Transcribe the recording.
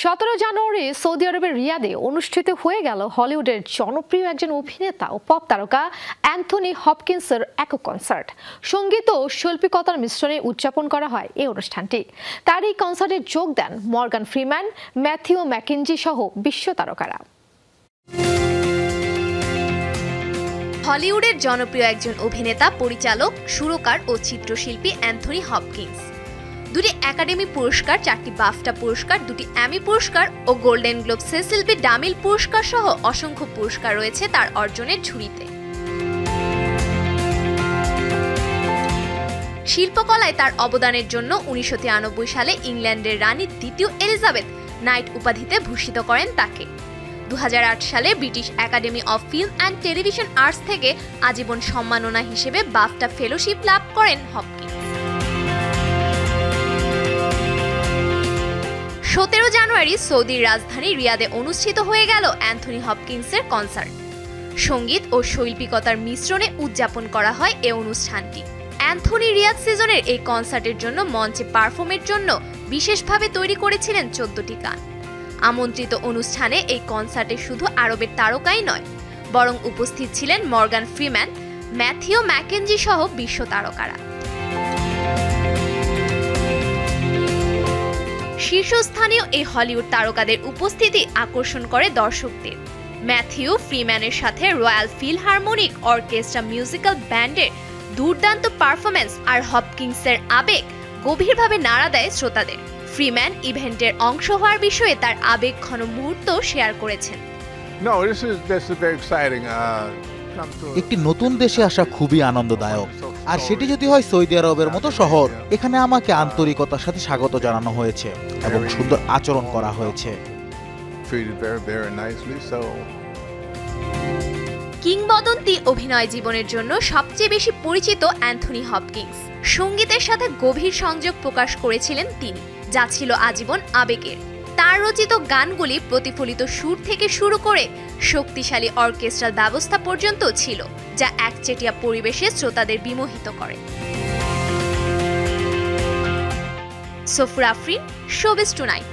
17 জানুয়ারি Saudi আরবের রিয়াদে অনুষ্ঠিত হয়ে গেল হলিউডের জনপ্রিয় একজন অভিনেতা ও পপ তারকা অ্যান্থনি হপকিন্সের একক কনসার্ট। সঙ্গীত ও শৈল্পিকতার মিশ্রণে উদযাপন করা হয় এই অনুষ্ঠানটি। তার এই কনসার্টে যোগ দেন মর্গান ফ্রিম্যান, ম্যাথিউ ম্যাকেনজি সহ বিশ্ব তারকারা। হলিউডের জনপ্রিয় একজন অভিনেতা, পরিচালক, সুরকার ও চিত্রশিল্পী অ্যান্থনি হপকিন্স। দুটি একাডেমি পুরস্কার, 4টি বাফটা পুরস্কার, 2টি অ্যামি পুরস্কার ও গোল্ডেন গ্লোব সেসিল বি ডামিল পুরস্কার সহ অসংখ্য পুরস্কার রয়েছে তার অর্জনের ঝুলিতে। শিল্পকলায় তার অবদানের জন্য 1993 সালে ইংল্যান্ডের রানী দ্বিতীয় এলিজাবেথ নাইট উপাধিতে ভূষিত করেন তাকে। 2008 সালে British academy of film and television arts থেকে আজীবন সম্মাননা হিসেবে বাফটা ফেলোশিপ লাভ করেন হপকিন্স। 17 জানুয়ারি সৌদির রাজধানী রিয়াদে অনুষ্ঠিত হয়ে গেল অ্যান্থনি হপকিন্সের কনসার্ট। সঙ্গীত ও শৈল্পিকতার মিশ্রণে উদযাপন করা হয় এই অনুষ্ঠানটি। অ্যান্থনি রিয়াদ সিজনের এই কনসার্টের জন্য মঞ্চে পারফর্মের জন্য বিশেষভাবে তৈরি করেছিলেন 14টি গান। আমন্ত্রিত অনুষ্ঠানে এই কনসার্টে শুধু আরবের তারকাই নয়, বরং উপস্থিত ছিলেন মর্গান ফ্রিম্যান, ম্যাথিউ ম্যাকেনজি সহ বিশ্ব তারকারা। শীর্ষস্থানীয় এই হলিউড তারকাদের উপস্থিতি আকর্ষণ করে দর্শকদের। ম্যাথিউ ফ্রিম্যানের সাথে রয়্যাল ফিলহারমোনিক অর্কেস্ট্রা মিউজিক্যাল ব্যান্ডের দুর্দান্ত পারফরমেন্স আর হপকিন্সের আবেগ গভীরভাবে নাড়া দেয় শ্রোতাদের। ফ্রিম্যান ইভেন্টের অংশ হওয়ার বিষয়ে তার আবেগঘন মুহূর্ত শেয়ার করেছেন। একটি নতুন দেশে আসা খুবই আনন্দদায়ক, আর সেটি যদি হয় সৌদি আরবের মতো শহর। এখানে আমাকে আন্তরিকতার সাথে স্বাগত জানানো হয়েছে এবং সুন্দর আচরণ করা হয়েছে। কিংবদন্তি অভিনয় জীবনের জন্য সবচেয়ে বেশি পরিচিত অ্যান্থনি হপকিন্স। সঙ্গীতের সাথে গভীর সংযোগ প্রকাশ করেছিলেন তিনি, যা ছিল আজীবন আবেগের। তার রচিত গানগুলি প্রতিফলিত সুর থেকে শুরু করে শক্তিশালী অর্কেস্ট্রাল ব্যবস্থা পর্যন্ত ছিল, যা একচেটিয়া পরিবেশে শ্রোতাদের বিমোহিত করে। সোফরা আফরিন, শোবিজ টুনাইট।